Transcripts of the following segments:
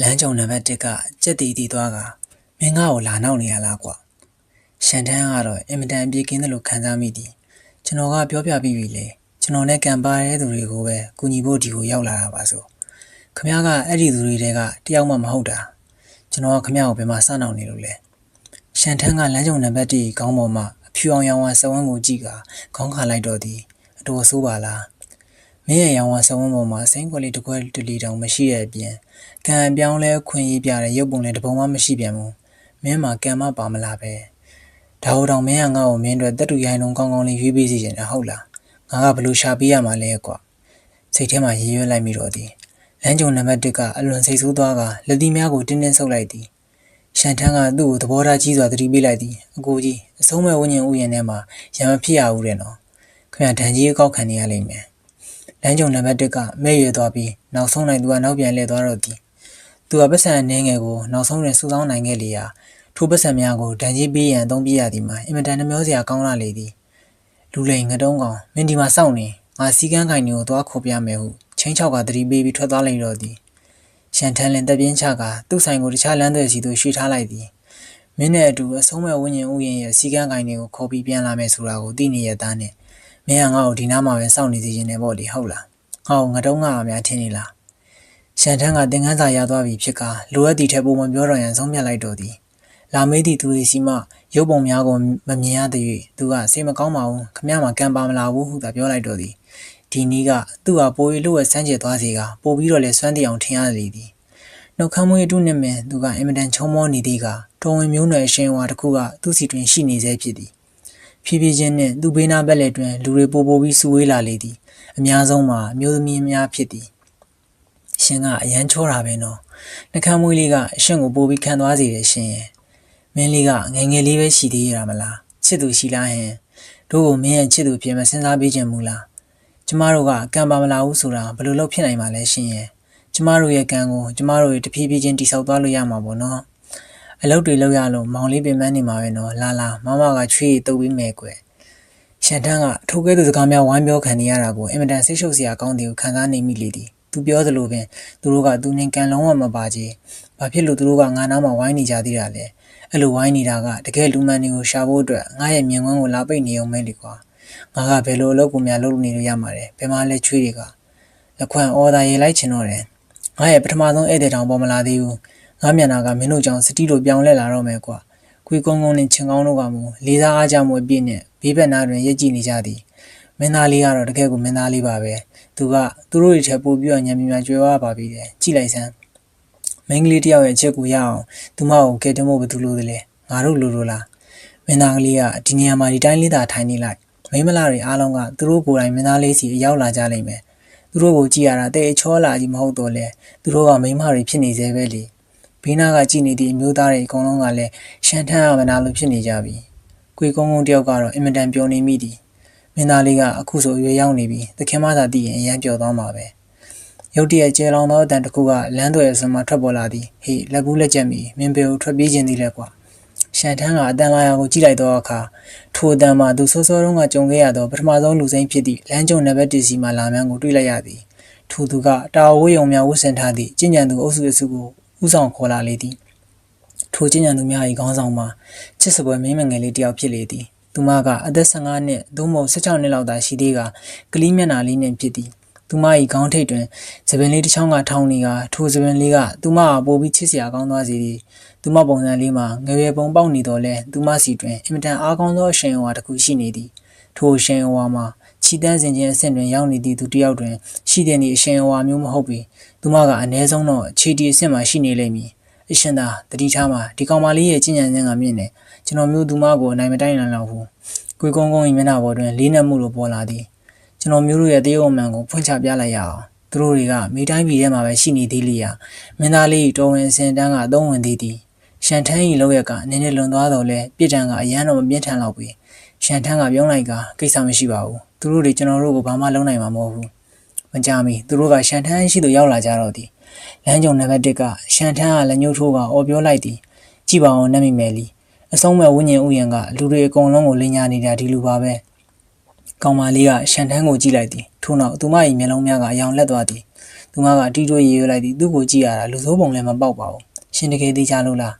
လမ်းကြုံနံပါတ်1ကကြက်တီတီသွားကမင်းငါ့ကိုလာနောက်နေရလားကွာရှန်တန်းကတော့အင်မတန်အပြေကင်းတယ်လို့ခံစားမိသည်ကျွန်တော်ကပြောပြပြီးပြီလေကျွန်တော်နဲ့ကံပါတဲ့သူတွေကိုပဲကူညီဖို့ဒီကိုရောက်လာတာပါဆိုခမကအဲ့ဒီသူတွေတဲကတယောက်မှမဟုတ်တာကျွန်တော်ကခမကိုဘယ်မှာစနောက်နေလို့လဲရှန်တန်းကလမ်းကြုံနံပါတ်1ခေါင်းပေါ်မှာအဖြူအောင်ရောင်ဝါစဝန်းကိုကြည့်ကခေါင်းခါလိုက်တော့သည်အတော်ဆိုးပါလားမင်းရဲ့ရောင်ဝါစဝန်းပေါ်မှာစိမ့်ခွက်လေးတစ်ခွက်တလီတောင်မရှိတဲ့အပြင်ကံပြောင်းလဲခွင့်ရေးပြတဲ့ရုပ်ပုံလည်းတပုံမှမရှိပြန်ဘူးမင်းမှာကံမပါမလားပဲဒါဟိုတောင်မင်းကငါ့ကိုမင်းတို့တက်တူရိုင်းလုံးကောင်းကောင်းလေးရွေးပေးစီချင်တယ်ဟုတ်လားငါကဘလို့ရှာပေးရမှာလဲကွာစိတ်ထဲမှာရေရွက်လိုက်မိတော့သည်လမ်းကြုံနံပါတ်1ကအလွန်စိတ်ဆိုးသွားကလက်သီးများကိုတင်းတင်းဆုပ်လိုက်သည်ရှန်ထန်းကသူ့ကိုသဘောထားကြီးစွာသတိပေးလိုက်သည်အကိုကြီးအဆုံးမဲ့ဝိညာဉ်ဥယျာဉ်ထဲမှာရံမဖြစ်ရဘူးတဲ့နော်ခင်ဗျာဒဏ်ကြီးအကောက်ခံနေရလိမ့်မယ်လမ်းကြုံနံပါတ်1ကမဲ့ရွယ်သွားပြီးနောက်ဆုံးနိုင်သူကနောက်ပြန်လှည့်သွားတော့သည်သူကပတ်စံအနေငယ်ကိုနောက်ဆုံးတွင်စူဆောင်းနိုင်ခဲ့လေရာထိုပတ်စံများကိုဒဏ်ကြီးပေးရန်အသုံးပြရသည်မှာအင်မတန်နှမျောစရာကောင်းလာလေသည်လူလိန်ငတုံးကောင်မင်းဒီမှာစောင့်နေငါစီကန်းကိုင်တွေကိုသွားခေါ်ပြမယ်ဟုချင်းချောက်ကသတိပေးပြီးထွက်သွားလိုက်တော့သည်ရှန်ထန်လင်တပ်ပြင်းချကသူ့ဆိုင်ကိုတခြားလမ်းသွယ်စီသို့ရွှေ့ထားလိုက်သည်မင်းနဲ့အတူအဆုံးမဲ့ဝိညာဉ်ဥယျာဉ်ရဲ့စီကန်းကိုင်တွေကိုခေါ်ပြီးပြန်လာမယ်ဆိုတာကိုသိနေရတဲ့နဲ့မင်းကငါ့ကိုဒီနားမှာပဲစောင့်နေစီခြင်းနဲ့ပေါ့လေဟုတ်လားငါ့ကိုငတုံးကအများထင်နေလားရှန်ထန်းကသင်ခန်းစာရသွားပြီဖြစ်ကလိုအပ်သည့်ထက်ပိုမပြောတော့ရန်ဆုံးဖြတ်လိုက်တော့သည်လာမေးသည့်သူတွေစီမှရုပ်ပုံများကိုမမြင်ရသည်၍သူကစိတ်မကောင်းပါဘူးခမမှာကံပါမလာဘူးဟုသာပြောလိုက်တော့သည်ဒီနည်းကသူ့ဟာပို၍လို့ဆန်းကျင်သွားစေကပိုပြီးတော့လည်းစွမ်းတည်အောင်ထင်ရလေသည်နှုတ်ခမ်းမွေးအတုနှင့်ပင်သူကအင်မတန်ချုံမောနေသည်ကတော်ဝင်မျိုးနွယ်အရှင်ဝါတစ်ခုကသူ့စီတွင်ရှိနေစေဖြစ်သည်ဖြည်းဖြည်းချင်းနှင့်သူ့ဘေးနားဘက်လက်တွင်လူတွေပိုပိုပြီးစုဝေးလာလေသည်အများဆုံးမှာအမျိုးသမီးများဖြစ်သည်ရှင်ကအရန်ချောတာပဲနော်နှကမ်းမွေးလေးကအရှင်ကိုပိုပြီးခံသွားစေတယ်ရှင်ရဲ့မင်းလေးကငယ်ငယ်လေးပဲရှိသေးရမလားချစ်သူရှိလားဟင်တို့ကိုမင်းရဲ့ချစ်သူဖြစ်မစဉ်းစားပေးခြင်းမူလားကျမတို့ကကံပါမလာဘူးဆိုတာဘယ်လိုလုပ်ဖြစ်နိုင်မှာလဲရှင်ရဲ့ကျမတို့ရဲ့ကံကိုကျမတို့ရဲ့တဖြည်းဖြည်းချင်းတိဆောက်သွားလို့ရမှာပေါ့နော်အလုပ်တွေလုပ်ရလို့မောင်လေးပင်ပန်းနေမှာပဲနော်လာမမကချွေးတုပ်ပြီးမယ်ကွယ်ရှန်တန်းကထိုကဲ့သို့စကားများဝိုင်းပြောခံနေရတာကိုအင်မတန်စိတ်ရှုပ်စရာကောင်းတယ်ကိုခံစားနေမိလေသည်သူပြောသလိုပင်သူတို့ကသူနဲ့ကံလုံးဝမပါချေဘာဖြစ်လို့သူတို့ကငါနားမှာဝိုင်းနေကြသေးတာလဲအဲ့လိုဝိုင်းနေတာကတကယ်လူမှန်တွေကိုရှာဖို့အတွက်ငါရဲ့မြင်ကွင်းကိုလာပိတ်နေအောင်မဲလေကွာငါကဘယ်လိုအလုပ်ကိုများလုပ်နေလို့ရမှာလဲဘယ်မှာလဲချွေးတွေကလက်ခွံအော်ဒါရေးလိုက်ချင်တော့တယ်ငါရဲ့ပထမဆုံးဧည့်သည်တောင်ပေါ်မလာသေးဘူးငါမျက်နှာကမင်းတို့ကြောင့်စတီးလိုပြောင်းလဲလာတော့မယ်ကွာခွေကုန်းကုန်းနဲ့ချင်းကောင်းတို့ကမူလေးစားအားကြမှုအပြည့်နဲ့ဘေးဘက်နားတွင်ရက်ကြည့်နေကြသည်မင်းသားလေးကတော့တကယ်ကိုမင်းသားလေးပါပဲသူကသူတို့တွေထက်ပိုပြီးတော့ညံမြကြွယ်ဝပါပြီတဲ့ကြည့်လိုက်စမ်းမင်းကလေးတယောက်ရဲ့အချက်ကိုရအောင်သူမကိုကဲတင်ဖို့ဘယ်သူလို့လဲငါတို့လိုလားမင်းသားကလေးကဒီနေရာမှာဒီတိုင်းလေးသာထိုင်နေလိုက်မိမလာတွေအားလုံးကသူတို့ကိုယ်တိုင်မင်းသားလေးစီရောက်လာကြလိမ့်မယ်သူတို့ကိုကြည့်ရတာတဲ့အချောလာကြီးမဟုတ်တော့လဲသူတို့ကမိမတွေဖြစ်နေသေးပဲလေဘေးနားကကြည့်နေသည့်အမျိုးသားတွေအကုန်လုံးကလည်းရှန်ထန်းရမနာလို့ဖြစ်နေကြပြီ။ကိုကုန်းကုန်းတယောက်ကတော့အင်မတန်ပျော်နေမိသည်။မင်းသားလေးကအခုဆိုရွယ်ရောက်နေပြီ။သခင်မသာတည်ရင်အရန်ပျော်သွားမှာပဲ။ရုတ်တရက်ကျဲလောင်သောအတန်တစ်ခုကလမ်းသွယ်အစွန်မှာထွက်ပေါ်လာသည်။ဟေးလက်ကူးလက်ကျက်မီမင်းပေကိုထွက်ပြေးခြင်းသည်လဲကွာ။ရှန်ထန်းကအတန်လာရာကိုကြည့်လိုက်တော့အခါထိုအတန်မှာသူစောစောတုန်းကကြုံခဲ့ရသောပထမဆုံးလူစိမ်းဖြစ်သည့်လမ်းကျုံနံပါတ်1စီမှာလာမှန်းကိုတွေ့လိုက်ရသည်။ထိုသူကတာဝေးရုံများဝတ်ဆင်ထားသည့်ကျဉ်ကြံသူအုပ်စုအစုကိုဥဆောင်ခေါ်လာလေသည်ထိုကျဉ်ကြံသူများ၏ခေါင်းဆောင်မှာချစ်စပွဲမင်းမငယ်လေးတယောက်ဖြစ်လေသည်သူမကအသက်15နှစ်သို့မဟုတ်16နှစ်လောက်သာရှိသေးကကလေးမျက်နှာလေးနှင့်ဖြစ်သည်သူမ၏ခေါင်းထိပ်တွင်သပင်လေးတစ်ချောင်းကထောင်းနေကထိုသပင်လေးကသူမအားပိုပြီးချစ်စရာကောင်းသွားစေသည်သူမပုံစံလေးမှာငယ်ရွယ်ပုံပေါက်နေတော့လဲသူမစီတွင်အင်မတန်အားကောင်းသောအရှင်ဝါတစ်ခုရှိနေသည်ထိုအရှင်ဝါမှာချီတန်းစင်ခြင်းအဆင့်တွင်ရောက်နေသည့်သူတစ်ယောက်တွင်ရှိတဲ့နေအရှင်ဝါမျိုးမဟုတ်ပေသူမကအနည်းဆုံးတော့ခြေတီအဆင့်မှာရှိနေလိမ့်မည်အရှင်သာတတိထားမှာဒီကောင်မလေးရဲ့ကျင့်ကြံခြင်းကမြင့်နေကျွန်တော်မျိုးသူမကိုအနိုင်မတိုင်းနိုင်တော့ဘူးကိုကုန်းကုန်း၏မျက်နှာပေါ်တွင်လေးနက်မှုလိုပေါ်လာသည်ကျွန်တော်မျိုးတို့ရဲ့တရုတ်အမှန်ကိုဖွင့်ချပြလိုက်ရအောင်သူတို့တွေကမိတိုင်းပြည်ထဲမှာပဲရှိနေသေးလေရာမင်းသားလေးတော်ဝင်အစင်တန်းကအသုံးဝင်သေးသည်ရှန်ထန်း၏လောက်ရကနည်းနည်းလွန်သွားတော့လဲပြစ်ဒဏ်ကအရန်တော့မပြင်းထန်တော့ဘူးရှန်ထန်းကပြုံးလိုက်ကကိစ္စမရှိပါဘူးသူတို့တွေကျွန်တော်တို့ကိုဘာမှလုပ်နိုင်မှာမဟုတ်ဘူးမကြမီသူတို့ကရှန်ထန်းရှိသူရောက်လာကြတော့သည်လမ်းကြုံနံပါတ်1ကရှန်ထန်းကလက်ညှိုးထိုးကအော်ပြောလိုက်သည်ကြည့်ပါအောင်နှက်မိမယ်လီအဆုံးမဲ့ဝိညာဉ်ဥယျာဉ်ကလူတွေအကုန်လုံးကိုလင်ညာနေတာဒီလူပါပဲကောင်မလေးကရှန်ထန်းကိုကြည့်လိုက်သည်ထို့နောက်သူမ၏မျက်လုံးများကအယောင်လက်သွားသည်သူ သူမကအတီးတိုးရေရွလိုက်သည်သူ့ကိုကြည့်ရတာလူဆိုးပုံလည်းမပေါက်ပါဘူးရှင်တကယ်သိချလို့လာ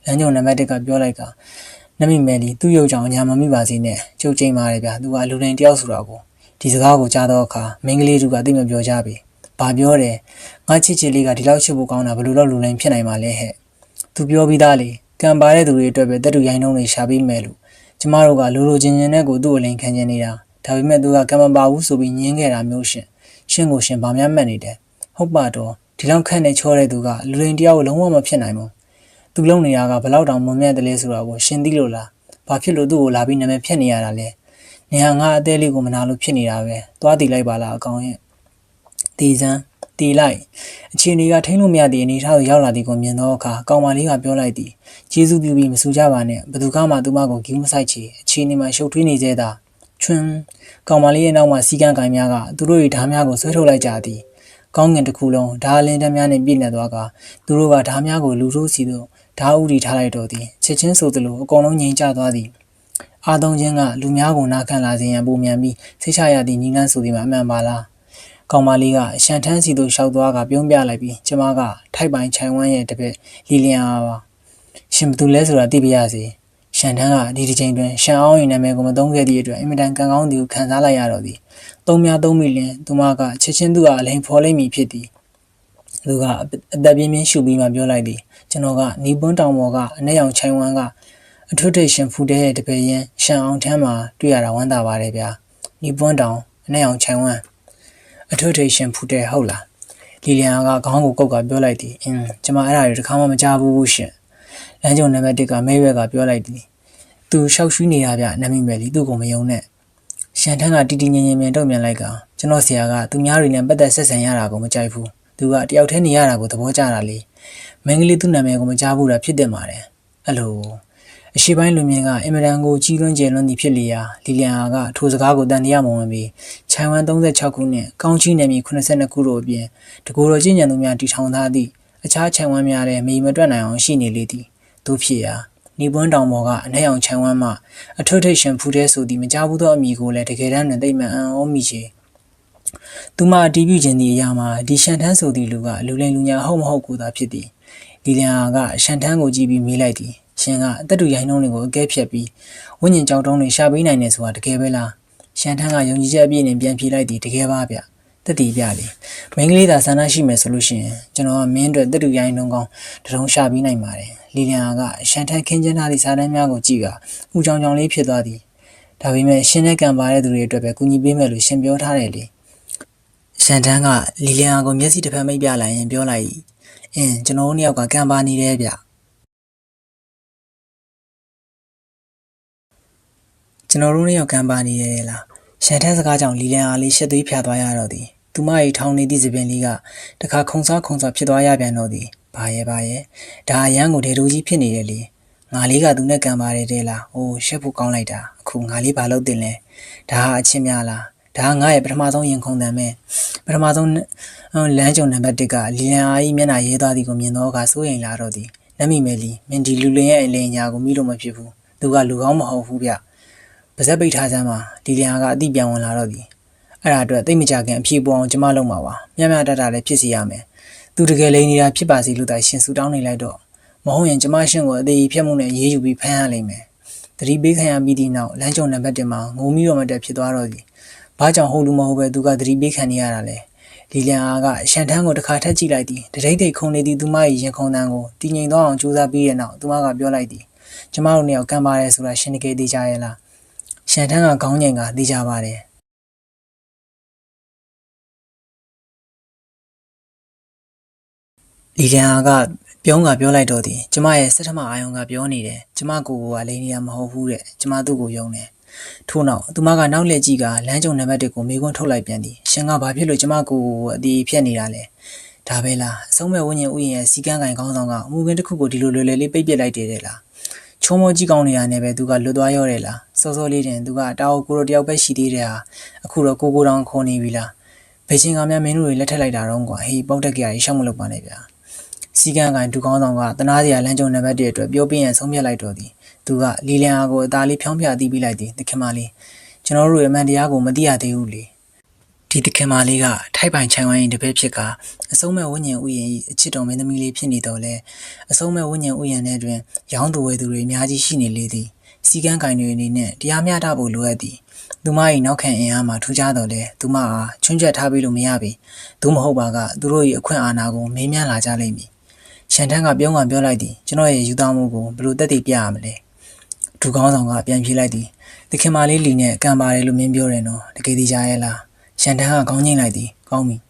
းလမ်းကြုံနံပါတ်1ကပြောလိုက်ကနမိမယ်ဒီသူ့ရုပ်ကြောင့်အညာမမိပါစေနဲ့ကျုပ်ချိန်ပါတယ်ဗျာသူကလူတိုင်းတယောက်ဆိုတာကိုဒီစကားကိုကြားတော့အခါမင်းကလေးတို့ကသိမပြောကြပြီဘာပြောတယ်ငါချစ်လေးကဒီလောက်ချစ်ဖို့ကောင်းတာဘယ်လိုတော့လူတိုင်းဖြစ်နိုင်မှာလဲဟဲ့သူပြောပြီးသားလေကံပါတဲ့သူတွေအတွက်ပဲတက်တူရိုင်းနှုံးတွေရှာပေးမယ်လို့ကျမတို့ကလိုချင်းချင်းနဲ့ကိုသူ့အလိန်ခံချင်နေတာဒါပေမဲ့သူကကံမပါဘူးဆိုပြီးညင်းခဲ့တာမျိုးရှင်ကိုရှင်ဘာများမှတ်နေတယ်ဟုတ်ပါတော့ဒီလောက်ခန့်နဲ့ချောတဲ့သူကလူရင်းတယောက်လုံးဝမဖြစ်နိုင်ဘူးသူလုံနေတာကဘလောက်တောင်မမြတ်တယ်လဲဆိုတာကိုရှင်သိလို့လားဘာဖြစ်လို့သူ့ကိုလာပြီးနာမည်ဖြတ်နေရတာလဲနေဟာငါအသေးလေးကိုမနာလို့ဖြစ်နေတာပဲသွားတည်လိုက်ပါလားအကောင်ရဲ့တီစမ်းတီလိုက်အခြေအနေကထိန်းလို့မရတဲ့အနေထားကိုရောက်လာသည်ကိုမြင်တော့အခါကောင်မလေးကပြောလိုက်သည်ကျေးဇူးပြုပြီးမဆူကြပါနဲ့ဘသူကမှသူမကိုဂီးမဆိုင်ချေအခြေအနေမှာရှုပ်ထွေးနေသေးတာချွန်းကောင်မလေးရဲ့နောက်မှာစီကံကိုင်များကသူတို့၏ဓားများကိုဆွဲထုတ်လိုက်ကြသည်ကောင်းငင်တစ်ခုလုံးဓားလင်းတမ်းများနှင့်ပြည့်နေသွားကသူတို့ကဓားများကိုလူတို့စီသို့ဓားဥတီထားလိုက်တော့သည်ချက်ချင်းဆိုသလိုအကုန်လုံးငြိမ်ကျသွားသည်အားသုံးခြင်းကလူများကိုနာခံလာစေရန်ပုံမြန်ပြီးစိတ်ချရသည့်ညီနှန်းဆိုသည်မှာအမှန်ပါလားကောင်မလေးကရှန်ထန်းစီသို့ရှောက်သွားကပြုံးပြလိုက်ပြီးကျမကထိုက်ပိုင်ချိုင်ဝမ်းရဲ့တပည့်လီလျံအားပါရှင်ဘသူလဲဆိုတာသိပြရစီရှန်ထန်းကဒီတစ်ချိန်တွင်ရှန်အောင်၏နာမည်ကိုမသုံးခဲ့သည့်အတွက်အင်မတန်ကံကောင်းသည်ကိုခံစားလိုက်ရတော့သည်သုံးမိလျင်သူမကချက်ချင်းသူကအလိန်ဖော်လိမ့်မည်ဖြစ်သည်သူကအသက်ပြင်းပြင်းရှူပြီးမှပြောလိုက်သည်ကျွန်တော်ကနီးပွန်းတောင်ပေါ်ကအနက်ရောင်ချိုင်ဝမ်းကအထွတ်ထိပ်ရှင်ဖူတဲ့တပည့်ရင်ရှန်အောင်ထမ်းမှာတွေ့ရတာဝမ်းသာပါတယ်ဗျာနီးပွန်းတောင်အနက်ရောင်ချိုင်ဝမ်းအထွတ်ထိပ်ရှင်ဖူတဲ့ဟုတ်လားလီလျံကခေါင်းကိုကုတ်ကပြောလိုက်သည်ကျမအဲ့ဒါတွေတစ်ခါမှမကြားဘူးရှင်လမ်းကြုံနံပါတ်1ကမဲရွက်ကပြောလိုက်သည်သူရှောက်ရွှီးနေတာဗျနမ်းမိမယ်လီသူ့ကိုမယုံနဲ့ရှန်ထန်းကတီတီငင်ငင်မြန်တုံ့ပြန်လိုက်ကကျွန်တော်ဆရာကသူများတွေနဲ့ပတ်သက်ဆက်ဆံရတာကိုမကြိုက်ဘူးသူကတယောက်တည်းနေရတာကိုသဘောကျတာလေမင်းကလေးသူ့နာမည်ကိုမကြားဘူးတာဖြစ်တယ်မှာတယ်အဲ့လိုအရှိပိုင်းလူမြင်ကအင်မတန်ကိုကြီးလွန်းကျယ်လွန်းသည်ဖြစ်လျာလီလျံကထိုစကားကိုတန်တရားမဝင်ပြီးခြိုင်ဝမ်36ခုနဲ့ကောင်းချီးနယ်မြေ82ခုတို့အပြင်တကူတော်ကျင့်ကြံသူများတီထောင်ထားသည့်အခြားခြိုင်ဝမ်များလည်းမေမတွက်နိုင်အောင်ရှိနေလေသည်တို့ဖြစ်ရာနီပွန်းတောင်ပေါ်ကအနက်ရောင်ခြိုင်ဝမ်မှအထွတ်ထိပ်ရှင်ဖူးတဲ့ဆိုသည်မကြားဘူးသောအမိကိုလည်းတကယ်တမ်းတွင်သိမှန်အောမိချေသူမအတီးပြုခြင်းသည့်အရာမှာဒီရှန်ထန်းဆိုသည့်လူကလူလိမ်လူညာဟုတ်မဟုတ်ကိုသာဖြစ်သည်လီလျံကရှန်ထန်းကိုကြည့်ပြီးမေးလိုက်သည်ရှင်ကအသက်တူရိုင်းနှုံးတွေကိုအကဲဖြတ်ပြီးဝိညာဉ်ကြောက်တုံးတွေရှာပေးနိုင်တယ်ဆိုတာတကယ်ပဲလားရှန်ထန်းကယုံကြည်ချက်အပြည့်နဲ့ပြန်ဖြေလိုက်သည်တကယ်ပါဗျတက်တီပြလေမင်းကလေးသာဆန္ဒရှိမယ်ဆိုလို့ရှိရင်ကျွန်တော်ကမင်းအတွက်တက်တူရိုင်းနှုံးကောင်းတရုံရှာပေးနိုင်ပါတယ်လီလျံကရှန်ထန်းခင်းကျင်းထားသည့်စာတမ်းများကိုကြည့်ကဦးကြောင်ကြောင်လေးဖြစ်သွားသည်ဒါပေမဲ့ရှင်းတဲ့ကံပါတဲ့သူတွေအတွက်ပဲကူညီပေးမယ်လို့ရှင်ပြောထားတယ်လေရှန်ထန်းကလီလျံကိုမျက်စိတစ်ဖက်မိတ်ပြလိုက်ရင်ပြောလိုက်ကျွန်တော်တို့နှစ်ယောက်ကကံပါနေတယ်ဗျကျွန်တော်တို့နှစ်ယောက်ကံပါနေရတယ်လားရှန်ထန်းစကားကြောင့်လီလျံအားလေးရှက်သွေးဖြာသွားရတော့သည်သူမ၏ထောင်နေသည့်စပင်လေးကတခါခုံစားဖြစ်သွားရပြန်တော့သည်ဘာရဲ့ဒါအရန်ကိုဒေတိုကြီးဖြစ်နေတယ်လေငါလေးကသူနဲ့ကံပါတယ်တဲ့လားအိုးရှက်ဖို့ကောင်းလိုက်တာအခုငါလေးဘာလုပ်တင်လဲဒါဟာအချင်းများလားဒါငါရဲ့ပထမဆုံးရင်ခုန်တန်ပဲပထမဆုံးလမ်းကြုံနံပါတ်1ကလီလျံအား၏မျက်နှာရဲသွားသည်ကိုမြင်တော့အခါစိုးရိမ်လာတော့သည်နတ်မိမယ်လီမင်းဒီလူလင်ရဲ့အလင်းညာကိုမိလို့မဖြစ်ဘူးသူကလူကောင်းမဟုတ်ဘူးဗျပါဇက်ပိတ်ထားစမ်းမှာလီလျံကအတိပြန်ဝင်လာတော့သည်အဲ့ဒါအတွက်သိမကြခင်အဖြေပေါ်အောင်ကျမလုပ်မှာပါမျက်တလည်းဖြစ်စီရမယ်သူတကယ်လိန်နေတာဖြစ်ပါစီလို့တိုင်ရှင်ဆူတောင်းနေလိုက်တော့မဟုတ်ရင်ကျမရှင်ကိုအသေးဖြတ်မှုနဲ့ရေးယူပြီးဖမ်းရလိမ့်မယ်သတိပေးခံရပြီးဒီနောက်လမ်းကြုံနံပါတ်1မှာငိုမိတော့မတက်ဖြစ်သွားတော့သည်ဘာကြောင့်ဟုတ်လူမဟုတ်ပဲသူကသတိပေးခံနေရတာလဲလီလျံကရှန်ထန်းကိုတစ်ခါထက်ကြည့်လိုက်သည်တရိတ်တိတ်ခုန်နေသည်သူမ၏ရင်ခုန်တန်းကိုတည်ငြိမ်သွားအောင်ကြိုးစားပြီးတဲ့နောက်သူမကပြောလိုက်သည်ကျမတို့နှစ်ယောက်ကံပါတယ်ဆိုတာရှင်တကယ်သိကြရဲ့လားရှန်ထန်းကခေါင်းငိမ်ကသိကြပါတယ်လီလျံကပြောလိုက်တော့သည်ကျမရဲ့စက်ထမအာယုံကပြောနေတယ်ကျမကိုကလိန်နေတာမဟုတ်ဘူးတဲ့ကျမသူ့ကိုယုံတယ်ထို့နောက်သူမကနောက်လက်ကြည့်ကလမ်းကြုံနံပါတ်1ကိုမေးခွန်းထုတ်လိုက်ပြန်သည်ရှင်ကဘာဖြစ်လို့ကျမကိုအတီးဖြတ်နေတာလဲဒါပဲလားအဆုံးမဲ့ဝိညာဉ်ဥယျာဉ်ရဲ့စီကန်းကင်ခေါင်းဆောင်ကအမှုခင်းတစ်ခုကိုဒီလိုလွယ်လွယ်လေးပိတ်ပစ်လိုက်တယ်လားချုံမောကြီးကောင်းနေတာနဲ့ပဲသူကလွတ်သွားရောတယ်လားစောလေးတင်သူကတာအိုကိုရိုတယောက်ပဲရှိသေးတယ်ဟာအခုတော့ကိုတောင်ခေါ်နေပြီလားဘေချင်းကများမင်းတို့တွေလက်ထက်လိုက်တာတော့ကွာဟေးပေါက်တက်ကကြီးရှောက်မလုပ်ပါနဲ့ဗျာစီကန်းကင်ဒူကောင်းဆောင်ကတနာစရာလမ်းကြုံနံပါတ်1အတွက်ပြောပြရင်ဆုံးဖြတ်လိုက်တော့သည်သူကလီလျံကိုအသားလေးဖြောင်းပြသိပြီးလိုက်သည်တခင်မလေးကျွန်တော်တို့ရဲ့အမှန်တရားကိုမသိရသေးဘူးလေ ဒီတခင်မလေးကထိုက်ပိုင်ချိုင်ဝိုင်းတပည့်ဖြစ်ကအဆုံးမဲ့ဝိညာဉ်ဥယျာဉ်၏အချစ်တော်မင်းသမီးလေးဖြစ်နေတော့လဲအဆုံးမဲ့ဝိညာဉ်ဥယျာဉ်ထဲတွင်ရောင်းသူဝယ်သူတွေအများကြီးရှိနေလေသည်စီကန်းကင်တွေအနေနဲ့တရားမျှတဖို့လိုအပ်သည်သူမ၏နောက်ခံအင်အားမှာထူးခြားတော်လဲသူမအားချွင်းချက်ထားပြီးလို့မရပေသူမဟုတ်ပါကသူတို့၏အခွင့်အာဏာကိုမေးမြန်းလာကြလိမ့်မည်ရှန်တန်းကပြောလိုက်သည်ကျွန်တော်ရဲ့ယူသားမှုကိုဘယ်လိုသက်သေပြရမလဲဒူကောင်းဆောင်ကပြန်ပြေးလိုက်သည်တခင်မလေးလီနဲ့ကံပါတယ်လို့မင်းပြောတယ်နော်တကယ်ဒီကြားရဲ့လားရှန်တန်းကခေါင်းငိမ့်လိုက်သည်ကောင်းပြီ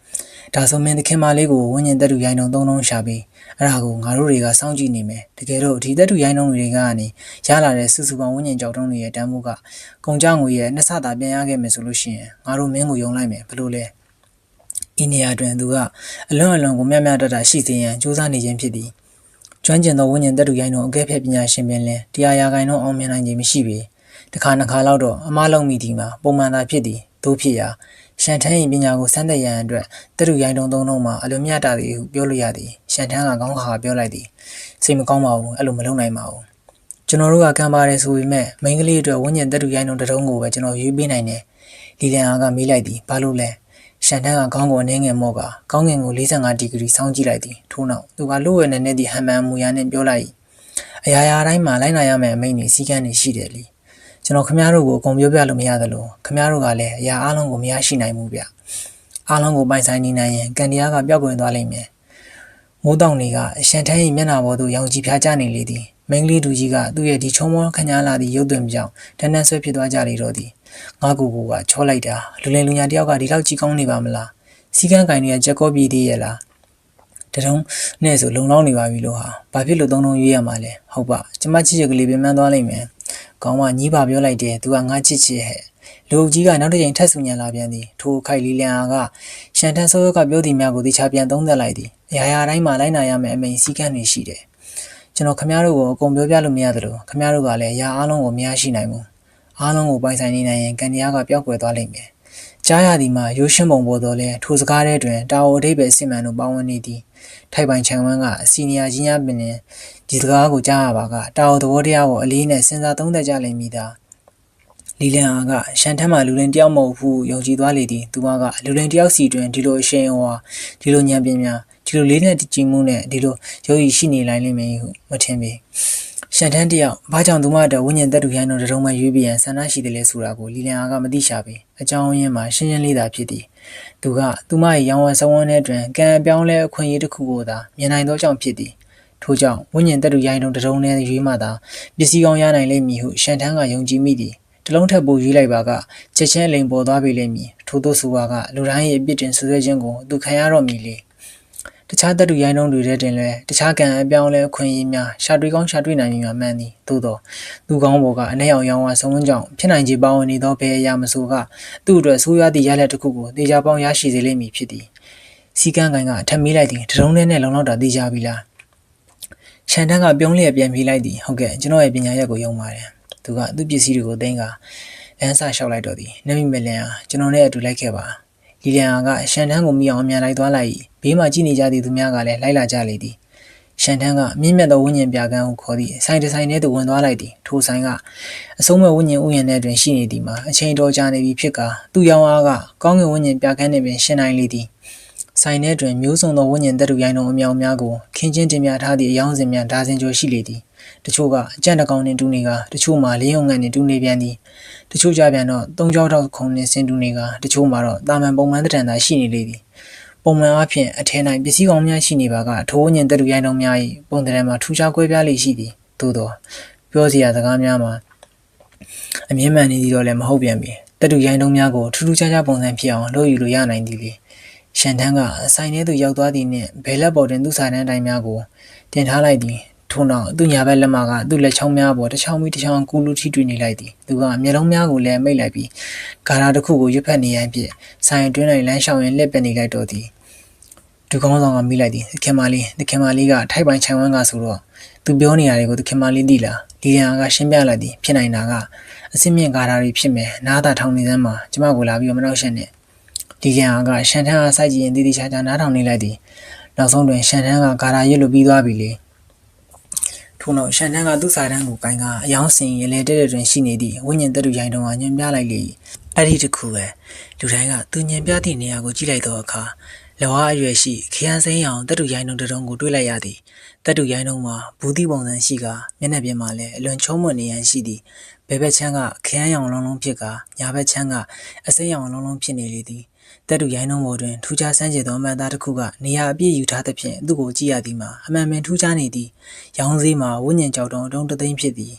ဒါဆိုမင်းသခင်မလေးကိုဝိညာဉ်တက်တူရိုင်းတုံသုံးလုံးရှာပြီးအဲ့ဒါကိုငါတို့တွေကစောင့်ကြည့်နေမယ်တကယ်တော့ဒီတက်တူရိုင်းတုံတွေကနေရလာတဲ့စုစုပေါင်းဝိညာဉ်ကြောက်တုံးတွေရဲ့တန်းမှုကကုန်ကြငွေရဲ့နှစ်ဆသာပြန်ရခဲ့မယ်ဆိုလို့ရှိရင်ငါတို့မင်းကိုယုံလိုက်မယ်ဘလို့လဲအင်းနေရာတွင်သူကအလွန်ကိုမျှမျှတတရှိစေရန်ကြိုးစားနေခြင်းဖြစ်သည်ကျွမ်းကျင်သောဝိညာဉ်တက်တူရိုင်းတုံအကဲဖြတ်ပညာရှင်ပင်လင်တရားရာဂိုင်တော့အောင်မြင်နိုင်ခြင်းမရှိပေတစ်ခါနှစ်ခါလောက်တော့အမားလုံးမိသည်မှာပုံမှန်သာဖြစ်သည်သို့ဖြစ်ရာရှန်ထန်း၏ပညာကိုစမ်းသပ်ရန်အတွက်တတူရိုင်းတုံသုံးလုံးမှာအလိုမြတ်တာသည်ဟုပြောလို့ရသည်ရှန်ထန်းကခေါင်းခါပြောလိုက်သည်စိတ်မကောင်းပါဘူးအဲ့လိုမလုပ်နိုင်ပါဘူးကျွန်တော်တို့ကကံပါတယ်ဆိုပေမဲ့မိန်းကလေးအတွက်ဝိညာဉ်တတူရိုင်းတုံတစ်တုံးကိုပဲကျွန်တော်ရွေးပေးနိုင်တယ်လီလန်အားကမေးလိုက်သည်ဘာလို့လဲရှန်ထန်းကခေါင်းကိုအနှဲငယ်မော့ကကောင်းငင်ကို45ဒီဂရီစောင်းကြည့်လိုက်သည်ထို့နောက်သူကလို့ဝဲနေသည့်ဟန်မန်မူယာနဲ့ပြောလိုက်အရာရာတိုင်းမှာလိုက်နာရမယ့်အမိန့်တွေစီကံတွေရှိတယ်လीကျွန်တော်ခမားတို့ကိုအကုန်ပြောပြလို့မရသလိုခမားတို့ကလည်းအရာအလုံးကိုမရရှိနိုင်ဘူးဗျအားလုံးကိုပိုင်ဆိုင်နေနိုင်ရင်ကန်တရားကပျောက်ကွယ်သွားလိမ့်မယ်မိုးတောင်တွေကရှန်ထန်း၏မျက်နှာပေါ်သို့ရောင်ကြီးဖြားကျနေလေသည်မင်းကလေးသူကြီးကသူ့ရဲ့ဒီချုံမောခညာလာသည့်ရုပ်သွင်းပြောင်းတန်းတန်းဆွဲဖြစ်သွားကြလေတော့သည်ငါကိုကချောလိုက်တာလူလင်လူညာတယောက်ကဒီလောက်ကြီးကောင်းနေပါမလားစီကန်းကင်တွေကကြက်ကောပြည်သေးရဲ့လားတတုံးနဲ့ဆိုလုံလောက်နေပါပြီလို့ဟာဘာဖြစ်လို့သုံးလုံးရွေးရမှာလဲဟုတ်ပါကျမချစ်ချစ်ကလေးပင်မှန်းသွားလိမ့်မယ်ကောင်းမညီးပါပြောလိုက်တယ်သူကငါချစ်ဟဲ့လူကြီးကနောက်တစ်ချိန်ထပ်ဆူညံလာပြန်သည်ထိုခိုက်လီလန်အားကရှန်တန်းဆိုးကပြောသည်များကိုတခြားပြန်သုံးသပ်လိုက်သည်အရာရာတိုင်းမှာလိုက်နာရမယ့်အမိန့်စည်းကမ်းတွေရှိတယ်ကျွန်တော်ခမားတို့ကိုအကုန်ပြောပြလို့မရသလိုခမားတို့ကလည်းအရာအလုံးကိုမရရှိနိုင်ဘူးအားလုံးကိုပိုင်ဆိုင်နေနိုင်ရင်ကန်တရားကပျောက်ကွယ်သွားလိမ့်မယ်ကြားရသည်မှာရိုးရှင်းပုံပေါ်တော်လဲထိုစကားထဲတွင်တာဝအဓိပ္ပာယ်စစ်မှန်တို့ပါဝင်နေသည်ထိုက်ပိုင်ချန်ဝန်းကအစီနီယာကြီးများပင်ဒီစကားကိုကြားရပါကတာဝသဘောတရားကိုအလေးနဲ့စဉ်းစားသုံးသပ်ကြလိမ့်မည်သာလီလန်အားကရှန်ထမ်းမှလူလင်တယောက်မဟုတ်ဘူးယုံကြည်သွားလေသည်သူကလူလင်တယောက်စီတွင်ဒီလိုအရှိန်ဟောဒီလိုညံပင်များဒီလိုလေးနဲ့ကြည်မှုနဲ့ဒီလိုရုပ်ရည်ရှိနေနိုင်လိမ့်မယ်ဟုမထင်ပေရှန်ထန်းတယောက်ဘာကြောင့်သူမအတွက်ဝိညာဉ်သက်တူရိုင်းတို့တုံးမှရွေးပြီးရန်ဆန္ဒရှိတယ်လဲဆိုတာကိုလီလန်အားကမသိရှာပေအကြောင်းရင်းမှာရှင်းရှင်းလေးသာဖြစ်သည်သူကသူမရဲ့ရောင်ဝယ်စဝန်းထဲတွင်ကံအပြောင်းလဲအခွင့်အရေးတစ်ခုကိုသာမြင်နိုင်သောကြောင့်ဖြစ်သည်ထို့ကြောင့်ဝိညာဉ်သက်တူရိုင်းတုံးနဲ့ရွေးမှသာပစ္စည်းကောင်းရနိုင်လိမ့်မည်ဟုရှန်ထန်းကယုံကြည်မိသည်တလုံးထပ်ပို့ရွေးလိုက်ပါကချက်ချင်းလိန်ပေါ်သွားပြီလိမ့်မည်ထို့သောဆိုပါကလူတိုင်းရဲ့အပြစ်တင်ဆွဆွဲခြင်းကိုသူခံရတော့မည်လေတခြားသက်တူရိုင်းတုံးတွေတင်လဲတခြားကံအပြောင်းလဲအခွင့်အရေးများရှာတွေ့ကောင်းရှာတွေ့နိုင်မည်မှန်သည်သို့သောသူကောင်းဘောကအ내အောင်ရောင်းဝါဆုံးဝန်းကြောင့်ဖြစ်နိုင်ခြေပါဝင်နေသောဘယ်အရာမဆိုကသူ့အတွက်ဆိုးရွားသည့်ရလဒ်တစ်ခုကိုတေချာပေါင်းရရှိစေလိမ့်မည်ဖြစ်သည်စီကန်းကိုင်ကထပ်မေးလိုက်သည်တုံးနဲ့လုံလောက်တာသိကြပြီလားရှန်တန်းကပြုံးလျက်ပြန်ပြေးလိုက်သည်ဟုတ်ကဲ့ကျွန်တော်ရဲ့ပညာရက်ကိုယုံပါတယ်သူကသူ့ပစ္စည်းတွေကိုသိမ်းကလမ်းစာလျှောက်လိုက်တော့သည်နမီမလန်အားကျွန်တော်နဲ့အတူလိုက်ခဲ့ပါလီလန်အားကရှန်တန်းကိုမိအောင်အမြန်လိုက်သွားလိုက်ဘေးမှာကြည့်နေကြသည်သူများကလည်းလိုက်လာကြလေသည်ရှန်တန်းကမြင့်မြတ်သောဝိညာဉ်ပြကန်းကိုခေါ်သည့်ဆိုင်တစ်ဆိုင်ထဲသို့ဝင်သွားလိုက်သည်ထိုဆိုင်ကအဆုံးမဲ့ဝိညာဉ်ဥယျာဉ်ထဲတွင်ရှိနေသည်မှာအချိန်တော်ကြာနေပြီဖြစ်ကသူ့ရောင်အားကကောင်းကင်ဝိညာဉ်ပြကန်းနှင့်ပင်ရှင်းနိုင်လေသည်ဆိုင်ထဲတွင်မျိုးစုံသောဝိညာဉ်သက်တူရိုင်းတုံအမြောက်များကိုခင်းချင်းတင်ပြထားသည့်အယောင်စင်များဒါဇင်ကျော်ရှိလေသည်တချို့ကအကြံတကောင်နှင့်တူနေကတချို့မှာလေးယုံငန့်နှင့်တူနေပြန်သည်တချို့ကြပြန်တော့၃ကြောက်ထောက်ခုံနှင့်ဆင်တူနေကတချို့မှာတော့တာမန်ပုံမှန်တံသာရှိနေလေသည်ပုံမှန်အားဖြင့်အထဲ၌ပစ္စည်းကောင်းများရှိနေပါကထိုးဝဉ္ဉ္သက်တူရိုင်းတုံးများ၏ပုံတံမှာထူးခြားကွဲပြားလေရှိသည်သို့သောပြောစရာစကားများမှာအမြင့်မှန်နေသည်တော့လည်းမဟုတ်ပြန်ပြီသက်တူရိုင်းတုံးများကိုထူးထူးခြားခြားပုံစံဖြစ်အောင်လုပ်ယူလို့ရနိုင်သည်လေရှန်တန်းကအဆိုင်ထဲသို့ရောက်သွားသည်နှင့်ဘယ်လက်ပေါ်တွင်သူ့စာတန်းတိုင်းများကိုတင်ထားလိုက်သည်ထို့နောက်သူ့ညာဘက်လက်မကသူ့လက်ချောင်းများပေါ်တစ်ချောင်းပြီးတစ်ချောင်းကူးလူထိတွေ့နေလိုက်သည်သူကမျက်လုံးများကိုလည်းမိတ်လိုက်ပြီးဂါရာတစ်ခုကိုရွတ်ဖက်နေရန်ဖြင့်ဆိုင်အတွင်း၌လမ်းလျှောက်ရင်းလှည့်ပက်နေလိုက်တော့သည်ဒုကောင်းဆောင်ကမိလိုက်သည်သခင်မလေးကထိုက်ပိုင်ခြံဝန်းကဆိုတော့သူပြောနေရတယ်ကိုသခင်မလေးသိလားလီလန်ကရှင်းပြလိုက်သည်ဖြစ်နိုင်တာကအစစ်မြင့်ဂါရာတွေဖြစ်မယ်နားသာထောင်နေစမ်းမှာကျမကိုလာပြီးမနှောက်ယှက်နဲ့ဒီကံကရှန်ထန်းအားစိုက်ကြည့်ရင်တည်တည်ချာချာနားထောင်နေလိုက်သည်နောက်ဆုံးတွင်ရှန်ထန်းကဂါရာရွတ်လို့ပြီးသွားပြီလေထို့နောက်ရှန်တန်းကသူ့စာတန်းကိုကိုင်းကအယောင်စင်ရလဲတဲ့တွင်ရှိနေသည့်ဝိညာဉ်သက်တူရိုင်းတုံးကညွှန်ပြလိုက်လေတ အဲ့ဒီတစ်ခုပဲလူတိုင်းကသူညင်ပြသည့်နေရာကိုကြည့်လိုက်တော့အခါလောဟာအရွယ်ရှိခရမ်းစိမ်းအောင်တက်တူရိုင်းနှုံတရုံကိုတွေ့လိုက်ရသည်တက်တူရိုင်းနှုံမှာဘူးသီးပုံစံရှိကမျက်နှာပြင်မှာလည်းအလွန်ချုံးမွန်နေရန်ရှိသည်ဘယ်ဘက်ချမ်းကခရမ်းရောင်လုံးလုံးဖြစ်ကညာဘက်ချမ်းကအစိမ်းရောင်လုံးလုံးဖြစ်နေလေသည်တက်တူရိုင်းနှုံပေါ်တွင်ထူးခြားဆန်းကျင်သောအမှန်သားတစ်ခုကနေရာအပြည့်ယူထားသဖြင့်သူ့ကိုကြည့်ရသည်မှာအမှန်ပင်ထူးခြားနေသည်ရောင်းစည်းမှာဝိညာဉ်ကြောက်တုံးအတုံးတသိန်းဖြစ်သည်